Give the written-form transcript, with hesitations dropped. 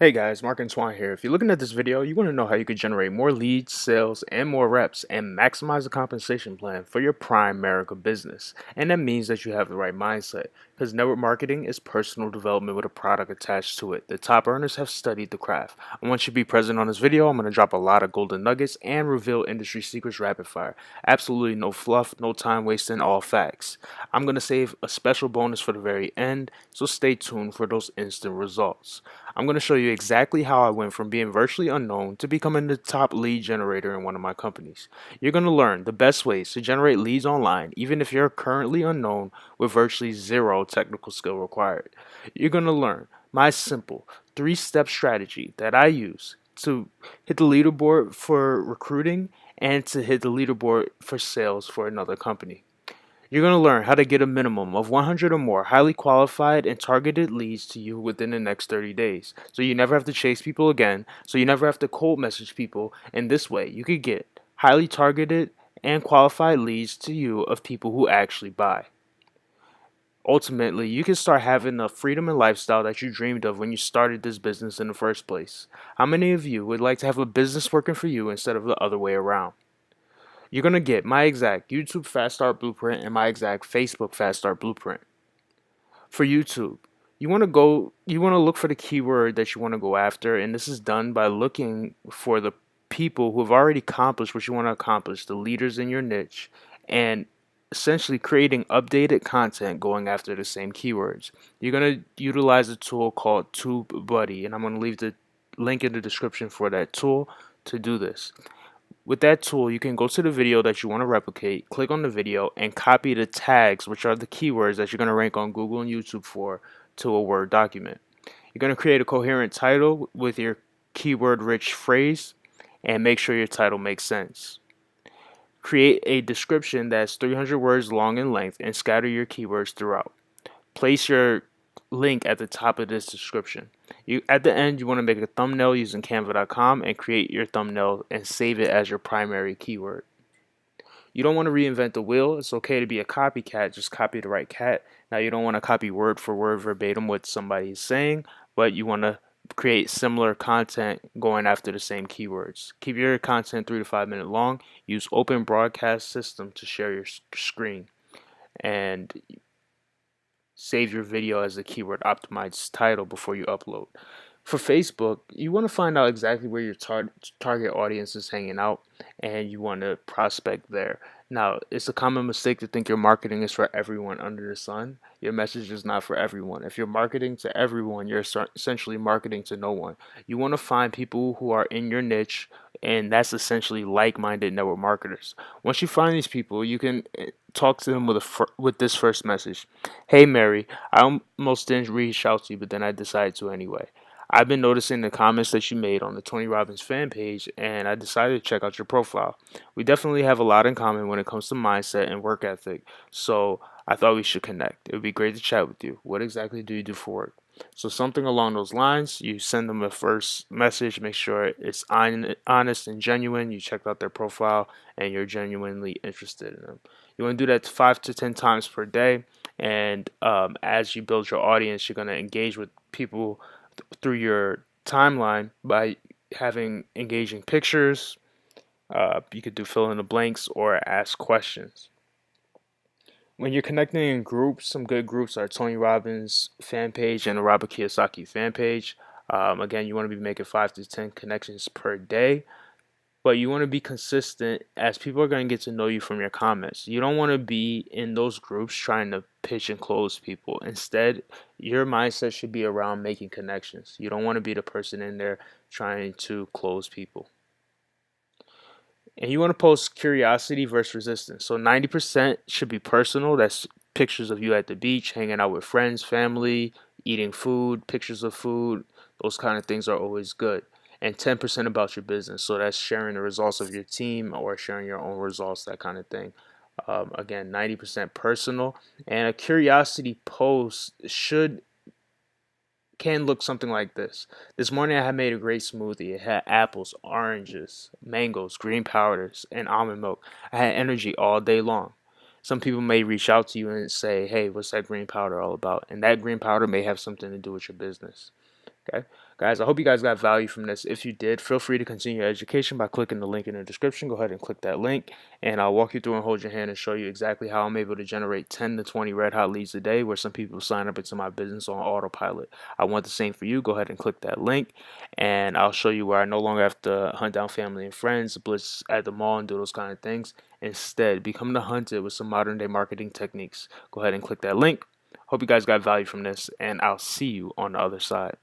Hey guys, Mark and Swan here. If you're looking at this video, you want to know how you could generate more leads, sales, and more reps and maximize the compensation plan for your Primerica business. And that means that you have the right mindset because network marketing is personal development with a product attached to it. The top earners have studied the craft. I want you to be present on this video. I'm going to drop a lot of golden nuggets and reveal industry secrets rapid fire. Absolutely no fluff, no time wasting, all facts. I'm going to save a special bonus for the very end, so stay tuned for those instant results. I'm going to show you exactly how I went from being virtually unknown to becoming the top lead generator in one of my companies. You're going to learn the best ways to generate leads online, even if you're currently unknown with virtually zero technical skill required. You're going to learn my simple 3-step strategy that I use to hit the leaderboard for recruiting and to hit the leaderboard for sales for another company. You're going to learn how to get a minimum of 100 or more highly qualified and targeted leads to you within the next 30 days. So you never have to chase people again. So you never have to cold message people. And this way, you could get highly targeted and qualified leads to you of people who actually buy. Ultimately, you can start having the freedom and lifestyle that you dreamed of when you started this business in the first place. How many of you would like to have a business working for you instead of the other way around? You're going to get my exact YouTube Fast Start Blueprint and my exact Facebook Fast Start Blueprint. For YouTube, you want to look for the keyword that you want to go after, and this is done by looking for the people who have already accomplished what you want to accomplish, the leaders in your niche, and essentially creating updated content going after the same keywords. You're going to utilize a tool called TubeBuddy, and I'm going to leave the link in the description for that tool to do this. With that tool, you can go to the video that you want to replicate, click on the video, and copy the tags, which are the keywords that you're going to rank on Google and YouTube for, to a Word document. You're going to create a coherent title with your keyword-rich phrase, and make sure your title makes sense. Create a description that's 300 words long in length and scatter your keywords throughout. Place your link at the top of this description. At the end, you want to make a thumbnail using canva.com and create your thumbnail and save it as your primary keyword. You don't want to reinvent the wheel. It's okay to be a copycat, just copy the right cat. Now, you don't want to copy word for word verbatim what somebody is saying, but you want to create similar content going after the same keywords. Keep your content 3 to 5 minutes long. Use open broadcast system to share your screen, and save your video as a keyword optimized title before you upload. For Facebook, you want to find out exactly where your target audience is hanging out, and you want to prospect there. Now, it's a common mistake to think your marketing is for everyone under the sun. Your message is not for everyone. If you're marketing to everyone, you're essentially marketing to no one. You want to find people who are in your niche, and that's essentially like-minded network marketers. Once you find these people, you can talk to them with this first message. Hey Mary, I almost didn't reach out to you, but then I decided to anyway. I've been noticing the comments that you made on the Tony Robbins fan page, and I decided to check out your profile. We definitely have a lot in common when it comes to mindset and work ethic, so I thought we should connect. It would be great to chat with you. What exactly do you do for work? So something along those lines. You send them a first message, make sure it's honest and genuine. You checked out their profile and you're genuinely interested in them. You want to do that 5 to 10 times per day, and as you build your audience, you're going to engage with people through your timeline by having engaging pictures. You could do fill in the blanks or ask questions. When you're connecting in groups, some good groups are Tony Robbins fan page and the Robert Kiyosaki fan page. Again, you want to be making 5 to 10 connections per day, but you want to be consistent as people are going to get to know you from your comments. You don't want to be in those groups trying to pitch and close people. Instead, your mindset should be around making connections. You don't want to be the person in there trying to close people. And you want to post curiosity versus resistance. So 90% should be personal. That's pictures of you at the beach, hanging out with friends, family, eating food, pictures of food. Those kind of things are always good. And 10% about your business. So that's sharing the results of your team or sharing your own results, that kind of thing. Again, 90% personal. And a curiosity post can look something like this. This morning I had made a great smoothie. It had apples, oranges, mangoes, green powders, and almond milk. I had energy all day long. Some people may reach out to you and say, hey, what's that green powder all about? And that green powder may have something to do with your business. Okay, guys, I hope you guys got value from this. If you did, feel free to continue your education by clicking the link in the description. Go ahead and click that link, and I'll walk you through and hold your hand and show you exactly how I'm able to generate 10 to 20 red hot leads a day, where some people sign up into my business on autopilot. I want the same for you. Go ahead and click that link, and I'll show you where I no longer have to hunt down family and friends, blitz at the mall, and do those kind of things. Instead, become the hunted with some modern day marketing techniques. Go ahead and click that link. Hope you guys got value from this, and I'll see you on the other side.